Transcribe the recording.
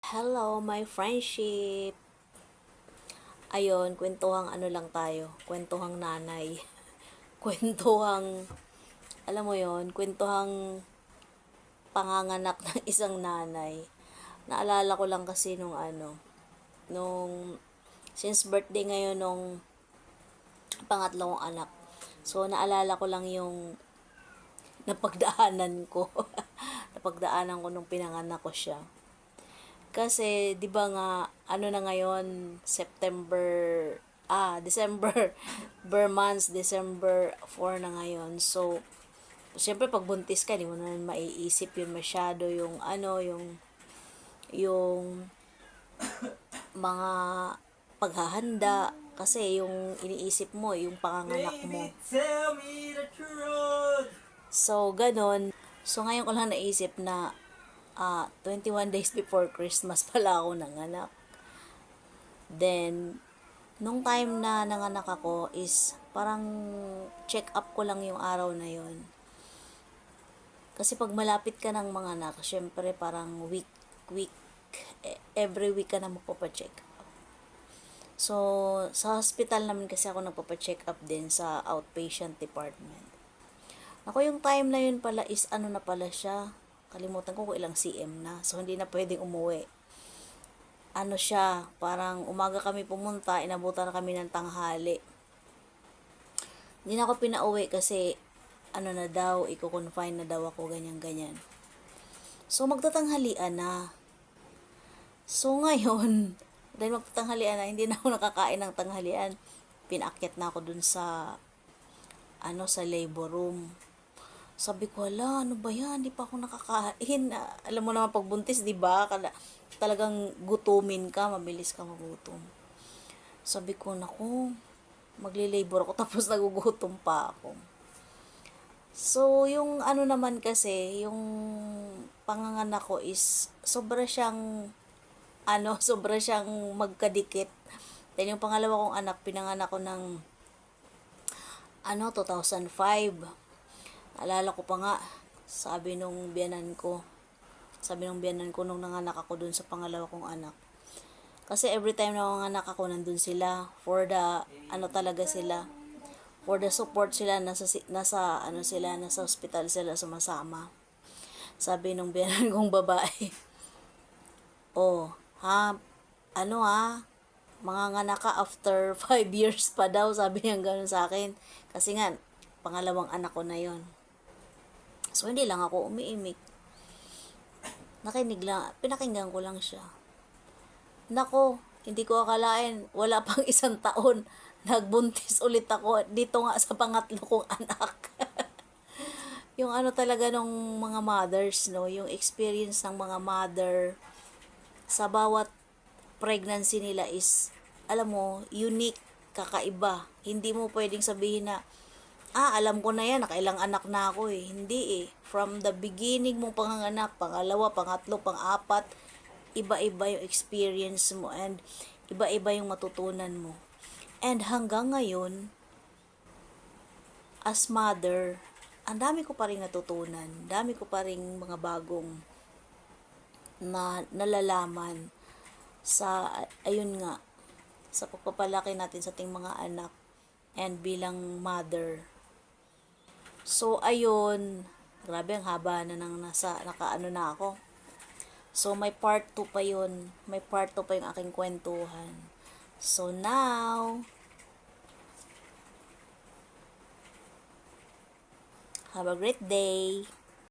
Hello, my friendship. Ayun, kwentuhang ano lang tayo. Kwentuhang nanay. Kwentuhang, alam mo yon, kwentuhang panganganak ng isang nanay. Naalala ko lang kasi nung, since birthday ngayon nung pangatlong anak. So, naalala ko lang yung napagdaanan ko. Napagdaanan ko nung pinanganak ko siya. Kasi, di ba nga, ano na ngayon, December, months, December 4 na ngayon. So, syempre pag buntis ka, di mo na maiisip yun masyado, yung mga paghahanda, kasi yung iniisip mo, yung panganganak mo. Baby, tell me the truth. So, ganon. So, ngayon ko lang naisip na 21 days before Christmas pala ako nanganak. Then, nung time na nanganak ako is parang check up ko lang yung araw na yon. Kasi pag malapit ka ng mga anak, syempre parang every week ka na magpapacheck up. So, sa hospital naman kasi ako nagpapacheck up din sa outpatient department. Ako yung time na yun pala is ano na pala siya, kalimutan ko kung ilang cm na. So, hindi na pwedeng umuwi. Ano siya, parang umaga kami pumunta, inabutan na kami ng tanghali. Hindi na ako pinauwi kasi, ano na daw, i-confine na daw ako, ganyan-ganyan. So, magtatanghalian na. So, ngayon, dahil magtatanghalian na, hindi na ako nakakain ng tanghalian. Pinaakyat na ako dun sa labor room. Sabi ko, hala, ano ba yan? Hindi pa ako nakakain. Alam mo naman, pagbuntis, di ba? Talagang gutumin ka, mabilis ka magutom. Sabi ko, naku, magli-labor ako, tapos nagugutom pa ako. So, yung ano naman kasi, yung panganganak ko is, sobra siyang magkadikit. Then, yung pangalawa kong anak, pinanganak ko ng, 2005. Alala ko pa nga, sabi nung biyanan ko nung nanganak ako dun sa pangalawa kong anak. Kasi every time na nanganak ako, nandun sila for the support sila, nasa hospital sila sumasama. Sabi nung biyanan kong babae, oh, manganganak ka after 5 years pa daw, sabi niya gano'n sa akin. Kasi nga, pangalawang anak ko na yon. So, hindi lang ako umiimik. Pinakinggan ko lang siya. Nako, hindi ko akalain, wala pang 1 taon, nagbuntis ulit ako dito nga sa pangatlo kong anak. Yung talaga nung mga mothers, no, yung experience ng mga mother sa bawat pregnancy nila is, alam mo, unique, kakaiba. Hindi mo pwedeng sabihin na, alam ko na yan, nakailang anak na ako eh. Hindi eh. From the beginning mong panganganak, pangalawa, pangatlo, pang-apat, iba-iba yung experience mo and iba-iba yung matutunan mo. And hanggang ngayon, as mother, ang dami ko pa rin natutunan. Dami ko pa rin mga bagong na nalalaman sa, ayun nga, sa pagpapalaki natin sa ating mga anak and bilang mother. So, ayun, grabe, ang haba na nakaano na ako. So, may part 2 pa yun. May part 2 pa yung aking kwentuhan. So, now, have a great day.